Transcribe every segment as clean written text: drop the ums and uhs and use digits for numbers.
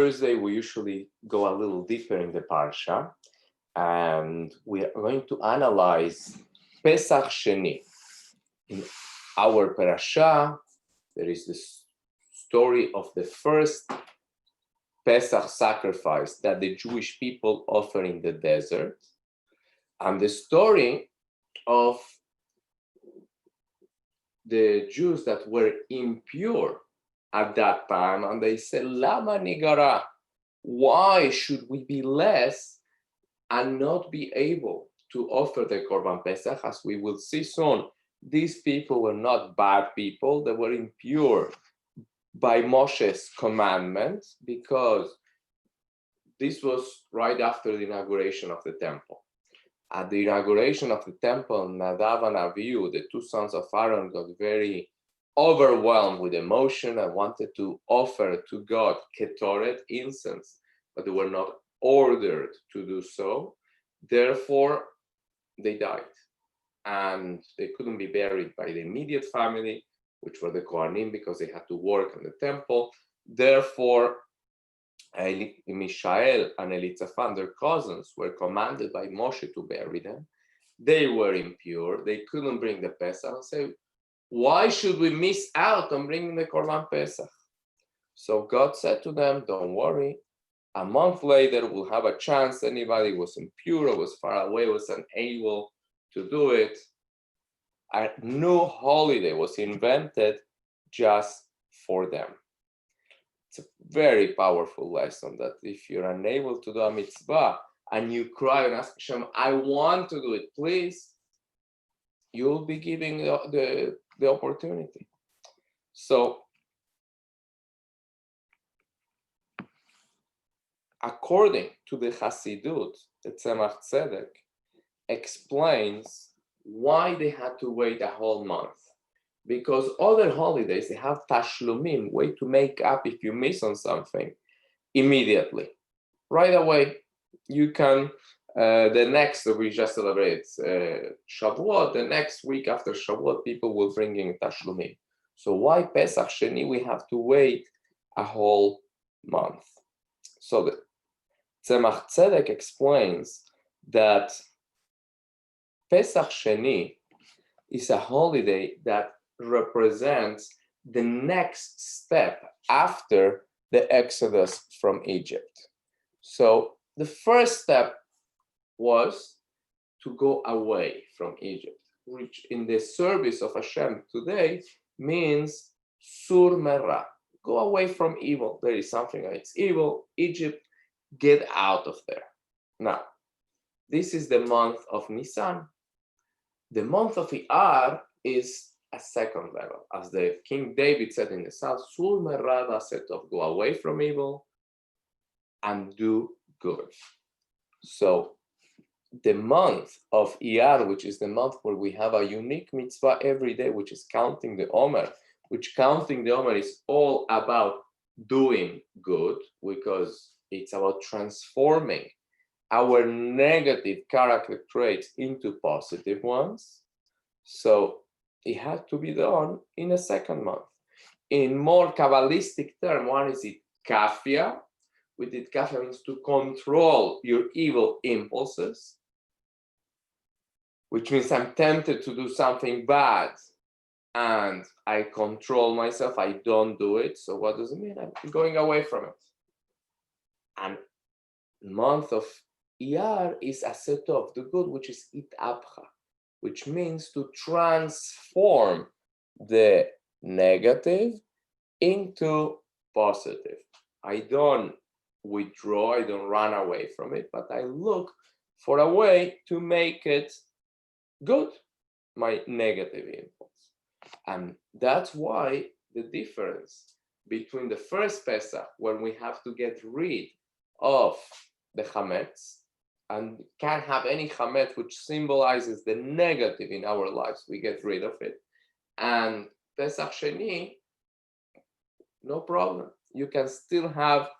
Thursday, we usually go a little deeper in the parsha, and we are going to analyze Pesach Sheni. In our parasha, there is this story of the first Pesach sacrifice that the Jewish people offer in the desert, and the story of the Jews that were impure at that time, and they said, Lama nigara, why should we be less and not be able to offer the Korban Pesach? As we will see soon, these people were not bad people, they were impure by Moshe's commandment, because this was right after the inauguration of the temple. At the inauguration of the temple, Nadav and Avihu, the two sons of Aaron, got very overwhelmed with emotion and wanted to offer to God ketoret, incense, but they were not ordered to do so. Therefore, they died, and they couldn't be buried by the immediate family, which were the Kohanim, because they had to work in the temple. Therefore, Mishael and Elitzaphan, their cousins, were commanded by Moshe to bury them. They were impure. They couldn't bring the Pesach, and say, why should we miss out on bringing the Korban Pesach? So God said to them, don't worry. A month later, we'll have a chance. Anybody who was impure or was far away, was unable to do it. A new holiday was invented just for them. It's a very powerful lesson that if you're unable to do a mitzvah and you cry and ask Hashem, I want to do it, please, you'll be giving the opportunity. So, according to the Hasidut, the Tzemach Tzedek explains why they had to wait a whole month. Because other holidays, they have tashlumim, way to make up if you miss on something immediately. Right away, you can, the next, we just celebrate Shavuot, the next week after Shavuot, people will bring in tashlumim. So why Pesach Sheni, we have to wait a whole month? So the Tzemach Tzedek explains that Pesach Sheni is a holiday that represents the next step after the Exodus from Egypt. So the first step was to go away from Egypt, which in the service of Hashem today means sur merah, go away from evil. There is something that's evil, Egypt, get out of there. Now, this is the month of Nisan. The month of Iyar is a second level. As the King David said in the Psalm, Sur merah v'asetov, go away from evil and do good. So the month of Iyar, which is the month where we have a unique mitzvah every day, which is counting the Omer, which counting the Omer is all about doing good, because it's about transforming our negative character traits into positive ones. So it had to be done in a second month. In more Kabbalistic term, one is it kafia. With it, kafia means to control your evil impulses, which means I'm tempted to do something bad and I control myself, I don't do it. So what does it mean? I'm going away from it. And month of Iyar is a set of the good, which is itapcha, which means to transform the negative into positive. I don't withdraw, I don't run away from it, but I look for a way to make it good, my negative impulse. And that's why the difference between the first Pesach, when we have to get rid of the chametz, and can't have any chametz which symbolizes the negative in our lives, we get rid of it. And Pesach Sheni, no problem. You can still have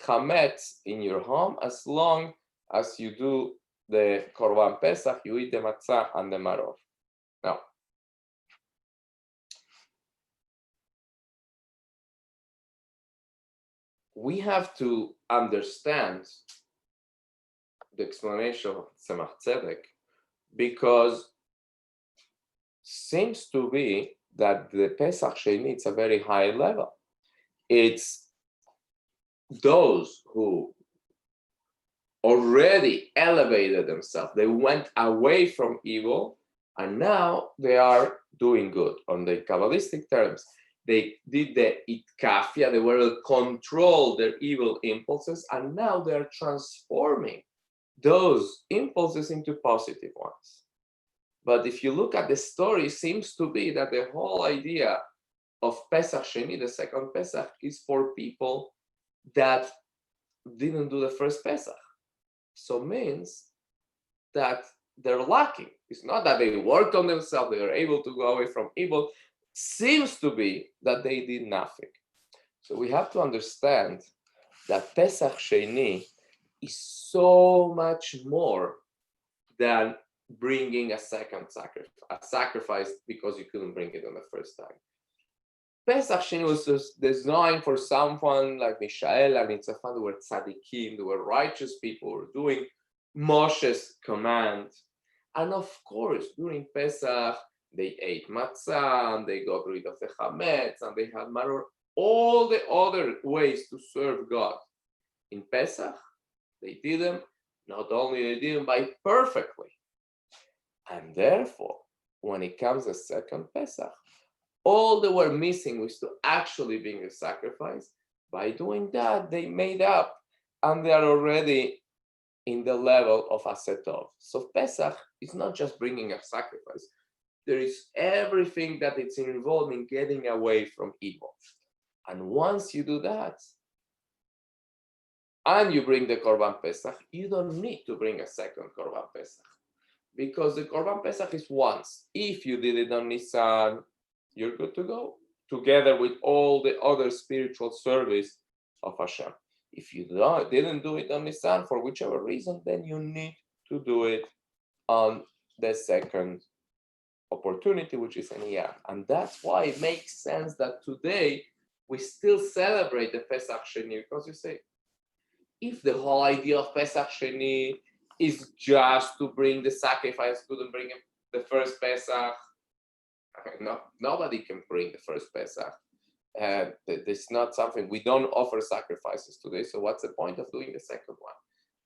chametz in your home as long as you do the Korban Pesach, you eat the matzah and the maror. Now, we have to understand the explanation of Tzemach Tzedek, because seems to be that the Pesach Sheni, it's a very high level. It's those who already elevated themselves. They went away from evil, and now they are doing good. On the Kabbalistic terms, they did the itkafia, they were able to control their evil impulses, and now they are transforming those impulses into positive ones. But if you look at the story, it seems to be that the whole idea of Pesach Sheni, the second Pesach, is for people that didn't do the first Pesach. So means that they're lacking. It's not that they worked on themselves, they are able to go away from evil. Seems to be that they did nothing. So we have to understand that Pesach Sheni is so much more than bringing a second sacrifice because you couldn't bring it on the first time. Pesach Sheni was just designed for someone like Mishael and Nitzafan, who were tzaddikim, they were righteous people, who were doing Moshe's command. And of course, during Pesach, they ate matzah, and they got rid of the chametz, and they had maror, all the other ways to serve God. In Pesach, they did them, not only they did them, but perfectly. And therefore, when it comes to second Pesach, all they were missing was to actually bring a sacrifice. By doing that, they made up, and they are already in the level of Asetov. So Pesach is not just bringing a sacrifice. There is everything that it's involved in getting away from evil. And once you do that, and you bring the Korban Pesach, you don't need to bring a second Korban Pesach, because the Korban Pesach is once. If you did it on Nisan, you're good to go, together with all the other spiritual service of Hashem. If you didn't do it on Nisan for whichever reason, then you need to do it on the second opportunity, which is in Iyar. And that's why it makes sense that today we still celebrate the Pesach Sheni, because you say, if the whole idea of Pesach Sheni is just to bring the sacrifice, couldn't bring the first Pesach, nobody can bring the first Pesach. It's not something, we don't offer sacrifices today, so what's the point of doing the second one?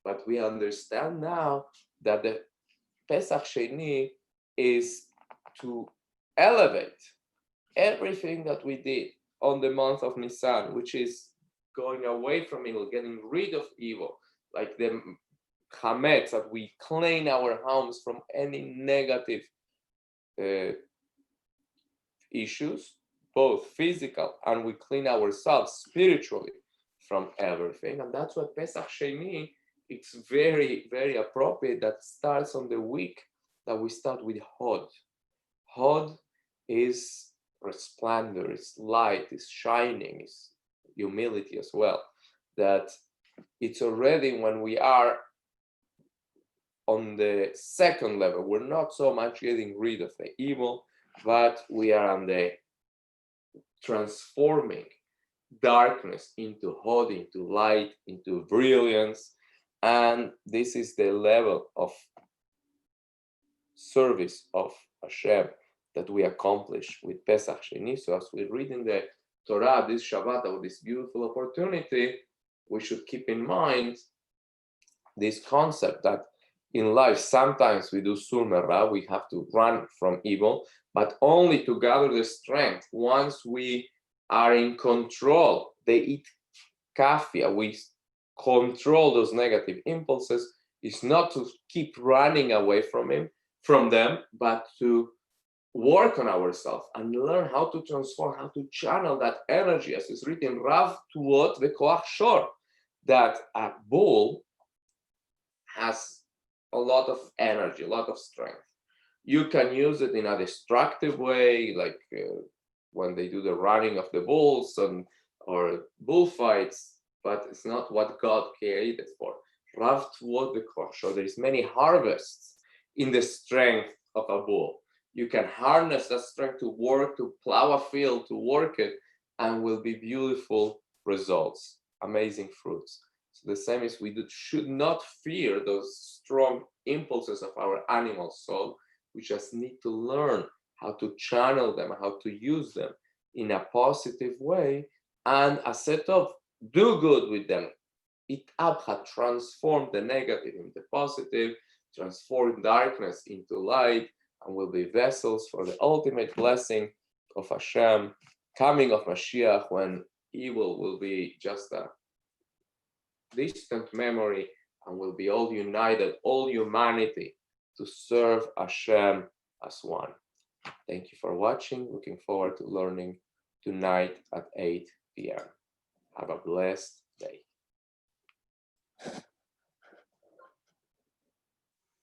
But we understand now that the Pesach Sheni is to elevate everything that we did on the month of Nisan, which is going away from evil, getting rid of evil, like the chametz, that we clean our homes from any negative issues, both physical, and we clean ourselves spiritually from everything. And that's what Pesach Sheni, it's very, very appropriate that starts on the week that we start with Hod. Hod is splendor, it's light, it's shining, it's humility as well. That it's already when we are on the second level, we're not so much getting rid of the evil, but we are on the transforming darkness into Hod, into light, into brilliance. And this is the level of service of Hashem that we accomplish with Pesach Sheni. So as we read in the Torah this Shabbat, with this beautiful opportunity, we should keep in mind this concept that in life, sometimes we do sur merah, we have to run from evil, but only to gather the strength once we are in control. They eat kafia, we control those negative impulses. Is not to keep running away from them, but to work on ourselves and learn how to transform, how to channel that energy, as is written, Rav Tuot veKoach Shor, that a bull has a lot of energy, a lot of strength. You can use it in a destructive way, like when they do the running of the bulls or bullfights, but it's not what God created for. Rav Tuot veKoach Shor, there is many harvests in the strength of a bull. You can harness that strength to work, to plow a field, to work it, and will be beautiful results. amazing fruits. So the same is should not fear those strong impulses of our animal soul. We just need to learn how to channel them, how to use them in a positive way, and a set of do good with them. It'abha, transform the negative into positive, transform darkness into light, and will be vessels for the ultimate blessing of Hashem, coming of Mashiach, when evil will be just a distant memory and will be all united, all humanity, to serve Hashem as one. Thank you for watching. Looking forward to learning tonight at 8 p.m. Have a blessed day.